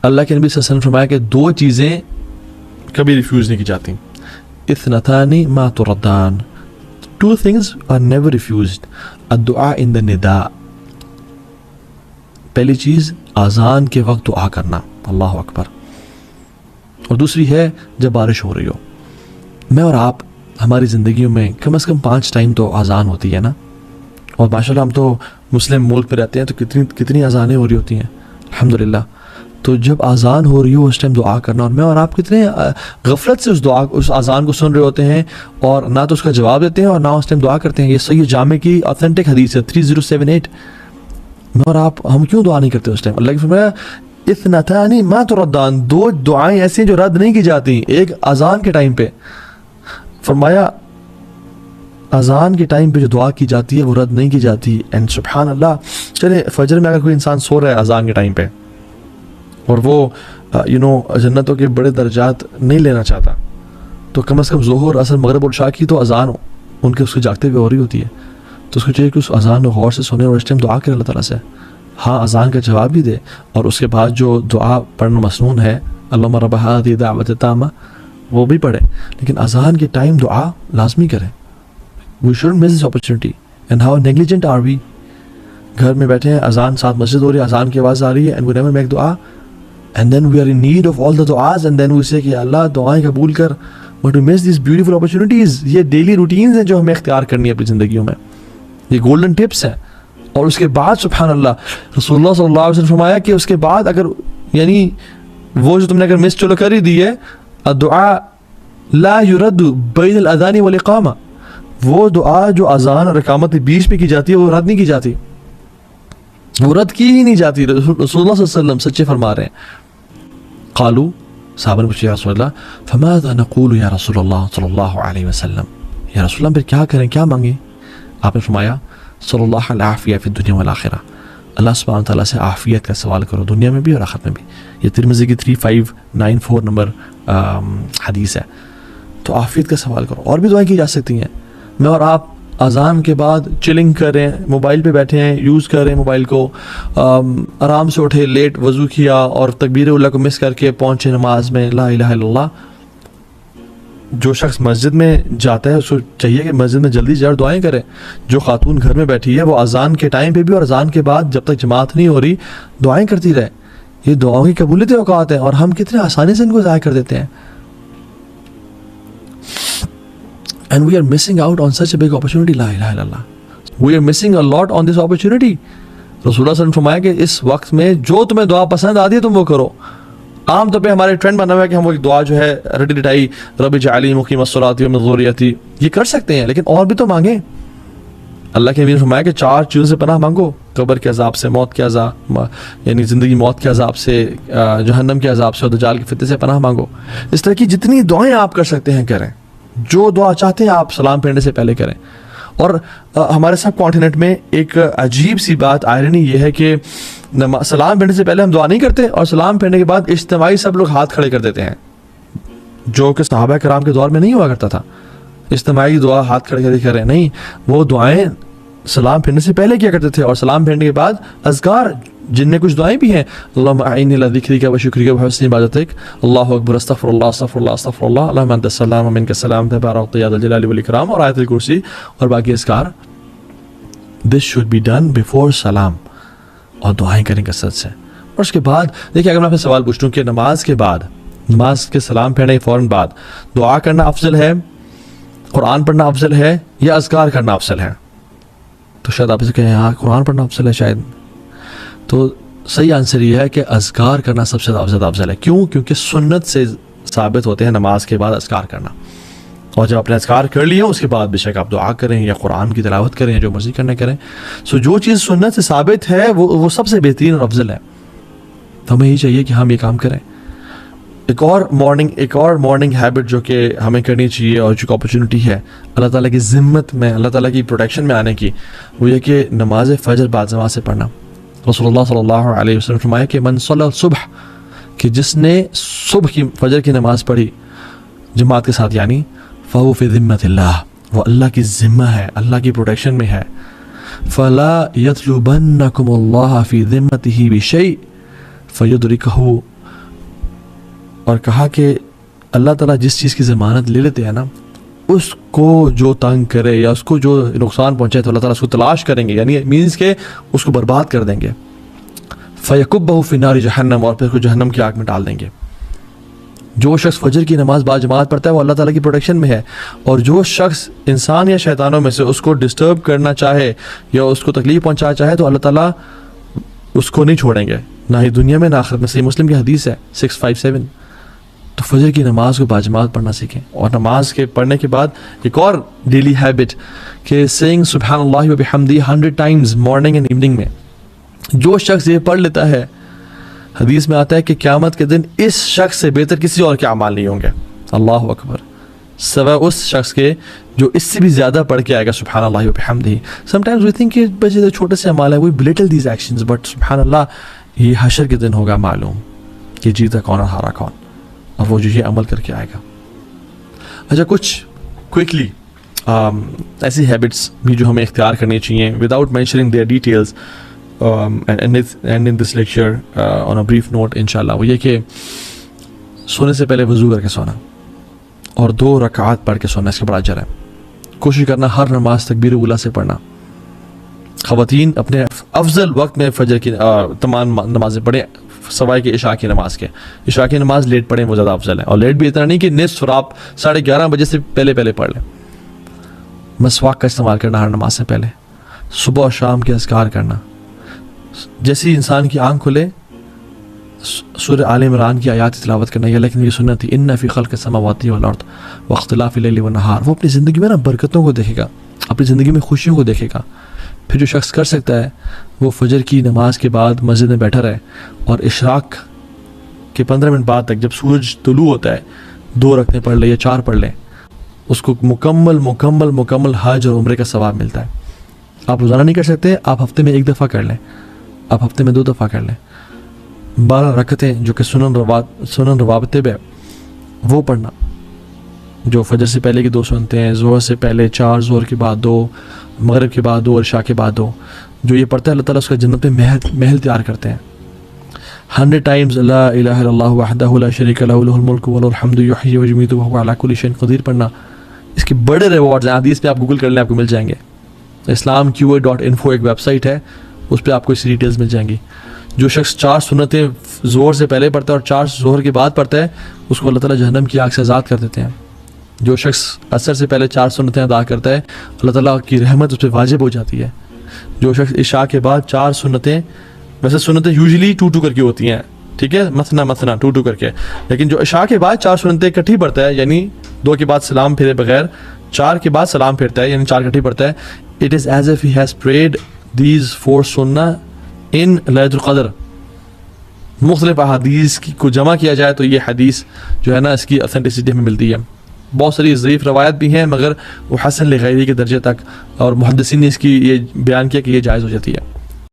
अल्लाह के नबी सल्लल्लाहु अलैहि वसल्लम फरमाया कि दो चीज़ें कभी रिफ्यूज़ नहीं की जाती, इत्नतानी मा तुरद्दान, two things are never refused, अद्दुआ इन द निदा, पहली चीज़ आज़ान के वक्त दुआ करना, अल्लाह अकबर, और दूसरी है जब बारिश हो रही हो। मैं और आप हमारी ज़िंदगियों में कम से कम 5 टाइम तो आज़ान होती है ना, और माशाल्लाह हम तो मुस्लिम मुल्क में रहते हैं तो कितनी कितनी अज़ानें हो रही होती हैं अल्हम्दुलिल्लाह। तो जब आज़ान हो रही हो उस टाइम दुआ करना, और मैं और आप कितने गफलत से उस आज़ान को सुन रहे होते हैं और ना तो उसका जवाब देते हैं और ना उस टाइम दुआ करते हैं। ये सही जामे की ऑथेंटिक हदीस है 3078। मैं और आप हम क्यों दुआ नहीं करते उस टाइम? अल्लाह की फरमाया इत्नतानी मा तुरद्दान, दो दुआएं ऐसी जो रद्द नहीं की जाती। एक अज़ान के टाइम पे फरमाया, अज़ान के टाइम पे जो दुआ की जाती है वो रद्द नहीं की जाती। एंड सुभान अल्लाह, चले फजर में अगर कोई इंसान सो रहा है अज़ान के टाइम पे और वो जन्नतों के बड़े दर्जात नहीं लेना चाहता, तो कम से कम ज़ोहर असर मगरिब और इशा की तो अज़ान हो उनके उसके जागते हुए हो रही होती है, तो उसको चाहिए कि उस अज़ान को गौर से सुने और इस टाइम दुआ करे अल्लाह ताला से। हाँ, अज़ान का जवाब भी दे और उसके बाद जो दुआ पढ़ना मसनून है, अल्लाहुम्मा रब्ब हाज़िही दाअवत ताम्मा, वो भी पढ़े, लेकिन अज़ान के टाइम दुआ लाजमी करें। We should miss this opportunity and how negligent are we. घर में बैठे हैं, अज़ान साथ मस्जिद हो रही है, अज़ान की आवाज़ आ रही है, एंड वी नेवर मेक दुआ, and then we are in need of all the du'as, and then we say कि अल्लाह दुआएं कबूल कर, but we miss these beautiful opportunities। ये डेली रूटीन्स हैं जो हमें इख्तियार करनी है अपनी ज़िंदगियों में, ये गोल्डन टिप्स हैं। और उसके बाद सुभान अल्लाह, रसूलुल्लाह सल्लल्लाहु अलैहि वसल्लम फरमाया कि उसके बाद अगर यानी वो जो तुमने अगर मिस चलो कर ही दी है, दुआ ला युरद्दु बैन अल अज़ान वल इक़ामा, वो दुआ जो अज़ान और इक़ामत के बीच में की जाती है वो रद्द नहीं की जाती, वो रद्द की ही नहीं जाती। रसूलुल्लाह सल्लल्लाहु अलैहि वसल्लम सच्चे फरमा रहे हैं। क़ालू, साहबा ने पूछा या रसूलल्लाह, फमाज़ा नक़ूलु या रसूलल्लाह सल्लल्लाहु अलैहि वसल्लम, या रसूलल्लाह फिर क्या करें, क्या मांगे? आपने फरमाया सल्लल्लाहु अलैहि वसल्लम फ़ी दुनिया वल आखिरा, अल्लाह सुब्हानहू तआला से आफ़ियत का सवाल करो दुनिया में भी और आखिरत में भी। ये तिरमिज़ी की 3594 नंबर हदीस है। तो आफ़ियत का सवाल करो। और भी दुआएं की जा सकती हैं। मैं और आप अज़ान के बाद चिलिंग करें, मोबाइल पे बैठे हैं, यूज़ करें मोबाइल को, आराम से उठे, लेट वज़ू किया और तकबीर उला को मिस करके पहुँचे नमाज में, ला इलाहा इल्लल्लाह। जो शख्स मस्जिद में जाता है उसको चाहिए कि मस्जिद में जल्दी जाकर दुआएं करे। जो खातून घर में बैठी है वो अज़ान के टाइम पे भी और अज़ान के बाद जब तक जमात नहीं हो रही दुआएं करती रहे। ये दुआओं की कबूलियत औकात है और हम कितने आसानी से इनको ज़ाया कर देते हैं। And we are missing out on such a big opportunity, la ilaha illallah. We are missing a lot on this opportunity. रसूलुल्लाह सल्लल्लाहु अलैहि वसल्लम फरमाया कि इस वक्त में जो तुम्हें दुआ पसंद आती है तुम वो करो। आम तौर पे हमारे ट्रेंड बना हुआ है कि हम वो दुआ जो है रटी रटाई, रब्बि जअलनी मुक़ीमस्सलाति व मिन ज़ुर्रियती, ये कर सकते हैं, लेकिन और भी तो मांगे। अल्लाह के नबी ने फरमाया कि 4 चीज़ों से पनाह मांगो, कब्र के अज़ाब से, मौत के अज़ाब यानी ज़िंदगी मौत के अज़ाब से, जहन्नम के अज़ाब से और दज्जाल के फितने से पनाह मांगो। इस तरह की जितनी दुआएं आप कर सकते हैं करें। जो दुआ चाहते हैं आप सलाम फेरने से पहले करें। और हमारे सब कॉन्टिनेंट में एक अजीब सी बात, आयरनी ये है कि सलाम फेरने से पहले हम दुआ नहीं करते और सलाम फेरने के बाद इज्तिमाई सब लोग हाथ खड़े कर देते हैं, जो कि सहाबा कराम के दौर में नहीं हुआ करता था। इज्तिमाई दुआ हाथ खड़े करके करें, नहीं, वो दुआएं सलाम फेरने से पहले किया करते थे और सलाम फेरने के बाद अज़कार, जिनमें कुछ दुआएं भी हैं, अल्लाहुम्मा अइन्नी अला ज़िक्रिका व शुक्रिका व हुस्नि इबादतिक, अल्लाहु अकबर, अस्तगफिरुल्लाह अस्तगफिरुल्लाह अस्तगफिरुल्लाह, अल्लाहुम्मा अंतस सलाम व मिनकस सलाम, तबारकत या ज़ल जलाली वल इकराम, और आयतुल कुर्सी और बाकी अज़कार। This should be done before सलाम, और दुआएं करें कसरत से। और उसके बाद देखिए, अगर मैं आपसे सवाल पूछूं कि नमाज के बाद, नमाज के सलाम फेरने के फ़ौरन बाद दुआ करना अफजल है, कुरान पढ़ना अफजल है या अज़कार करना अफजल है, तो शायद आप इसे कहें हाँ कुरान पढ़ना अफजल है शायद। तो सही आंसर ये है कि अज़कार करना सबसे ज़्यादा अफजल है। क्यों? क्योंकि सुन्नत से साबित होते हैं नमाज के बाद अज़कार करना। और जब आपने अज़कार कर लिया उसके बाद बेशक आप दुआ करें या कुरान की तिलावत करें या जो मर्ज़ी करना करें। सो जो चीज़ सुन्नत से साबित है वो सबसे बेहतरीन और अफजल है। तो हमें यही चाहिए कि हम ये काम करें। एक और मॉर्निंग हैबिट जो कि हमें करनी चाहिए और जो अपॉर्चुनिटी है अल्लाह ताला की ज़िम्मत में, अल्लाह ताला की प्रोटेक्शन में आने की, वो ये कि नमाज फ़जर बाज़मात से पढ़ना। रसूलुल्लाह सल्लल्लाहु अलैहि वसल्लम फरमाया कि मन सल्ला सुबह, कि जिसने सुबह की फजर की नमाज़ पढ़ी जमात के साथ, यानी फ़हु फ़ी ज़िम्मतिल्लाह, वो अल्लाह की ज़िम्मा है, अल्लाह की प्रोटेक्शन में है। फ़ला यतलुबन्नकुमुल्लाह फ़ी ज़िम्मतिही बिशै फ़युदरिकहु और कहा कि अल्लाह ताला जिस चीज़ की ज़मानत ले लेते हैं ना, उसको जो तंग करे या उसको जो नुकसान पहुँचाए तो अल्लाह ताला उसको तलाश करेंगे, यानी मीन्स के उसको बर्बाद कर देंगे। फ़यकुब्बहु फ़ी नारि जहन्नम, और फिर उसको जहन्नम की आग में डाल देंगे। जो शख्स फजर की नमाज बाजमात पढ़ता है वो अल्लाह ताला की प्रोटेक्शन में है, और जो शख्स इंसान या शैतानों में से उसको डिस्टर्ब करना चाहे या उसको तकलीफ पहुँचाना चाहे तो अल्लाह ताला उसको नहीं छोड़ेंगे, ना ही दुनिया में ना आखिरत में। सही मुस्लिम की हदीस है 657। तो फजर की नमाज को बाजमात पढ़ना सीखें, और नमाज के पढ़ने के बाद एक और डेली हैबिट कि सेइंग सुब्हानल्लाहि व बिहम्दी 100 टाइम्स मॉर्निंग एंड इवनिंग में। जो शख्स ये पढ़ लेता है, हदीस में आता है कि क़यामत के दिन इस शख्स से बेहतर किसी और के अमाल नहीं होंगे। अल्लाह अकबर। सवा उस शख्स के जो इससे भी ज़्यादा पढ़ के आएगा सुब्हानल्लाहि व बिहम्दी। समटाइम्स वी थिंक कि बस ये छोटे से अमाल है, we belittle these actions, but सुब्हानल्लाह ये हशर के दिन होगा मालूम कि जीता कौन और हारा कौन, और वो जो ये अमल करके आएगा। अच्छा, कुछ क्विकली ऐसी हैबिट्स भी जो हमें इख्तियार करनी चाहिए without mentioning their details and in this lecture on a brief note इंशाल्लाह, वो ये कि सोने से पहले वज़ू करके सोना और 2 रकात पढ़ के सोना, इसका बड़ा अजर है। कोशिश करना हर नमाज तकबीर उला से पढ़ना। ख़वातीन अपने अफजल वक्त में फजर की तमाम नमाज़ें पढ़ें सवाए कि इशा की नमाज के। इशा की नमाज लेट पढ़ें, वो ज़्यादा अफजल है, और लेट भी इतना नहीं कि निस्फ रात 11:30 बजे से पहले पढ़ लें। मसवाक का इस्तेमाल करना हर नमाज से पहले, सुबह और शाम के अज़कार करना। जैसे ही इंसान की आँख खुले सूरह आल इमरान की आयत तिलावत करना, या लेकिन ये सुन्नत थी इन्ना फ़ी ख़ल्क़ि समावाति वल अर्द व इख्तिलाफ़िल लैली वन नहार। वो अपनी ज़िंदगी में ना बरकतों को देखेगा, अपनी ज़िंदगी में खुशियों को देखेगा। फिर जो शख्स कर सकता है वो फजर की नमाज के बाद मस्जिद में बैठा रहे और इशराक के 15 मिनट बाद तक जब सूरज तुलू होता है 2 रकअतें पढ़ ले या 4 पढ़ लें, उसको मुकम्मल हज और उम्रे का सवाब मिलता है। आप रोज़ाना नहीं कर सकते, आप हफ्ते में 1 दफ़ा कर लें, आप हफ्ते में 2 दफ़ा कर लें। 12 रकअतें जो कि सुनन रवाबते में वो पढ़ना, जो फजर से पहले की 2 सुनते हैं, ज़ोहर से पहले 4, ज़ोहर के बाद 2, मगरिब के बाद 2 और इशा के बाद 2। जो ये पढ़ता है अल्लाह ताला उसका जन्नत में महल तैयार करते हैं। 100 टाइम्स ला इलाहा इल्लल्लाहु वहदहु ला शरीका लहु लहुल मुल्कु व लहुल हम्दु युहयी व युमीतु व हुवा अला कुल्लि शैइन क़दीर पढ़ना। इसके बड़े रिवॉर्ड्स हैं, हदीस पे आप गूगल कर लें आपको मिल जाएंगे। islamqa.info एक वेबसाइट है, उस पर आपको इसकी डिटेल्स मिल जाएंगी। जो शख्स 4 सुन्नतें ज़ोहर से पहले पढ़ता है और 4 ज़ोहर के बाद पढ़ता है, उसको अल्लाह ताला जहन्नम की आग से आज़ाद कर देते हैं। जो शख्स असर से पहले 4 सुन्नतें अदा करता है, अल्लाह ताला की रहमत उस पर वाजिब हो जाती है। जो शख्स इशा के बाद 4 सुन्नतें, वैसे सुन्नतें यूजुअली 2-2 करके होती हैं, ठीक है, मसना 2-2 करके, लेकिन जो इशा के बाद 4 सुन्नतें इकट्ठी पढ़ता है, यानी 2 के बाद सलाम फेरे बगैर 4 के बाद सलाम फेरता है, यानी 4 इकट्ठी पढ़ता है, it is as if he has prayed these 4 सुन्ना इन लैलतुल क़द्र। मुख्तलिफ अहादीस को जमा किया जाए तो ये हदीस जो है ना, इसकी ऑथेंटिसिटी हमें मिलती है। बहुत सारी ज़ईफ़ रवायत भी हैं, मगर वो हसन लिगैरी के दर्जे तक, और मुहद्दिसीन ने इसकी ये बयान किया कि ये जायज़ हो जाती है।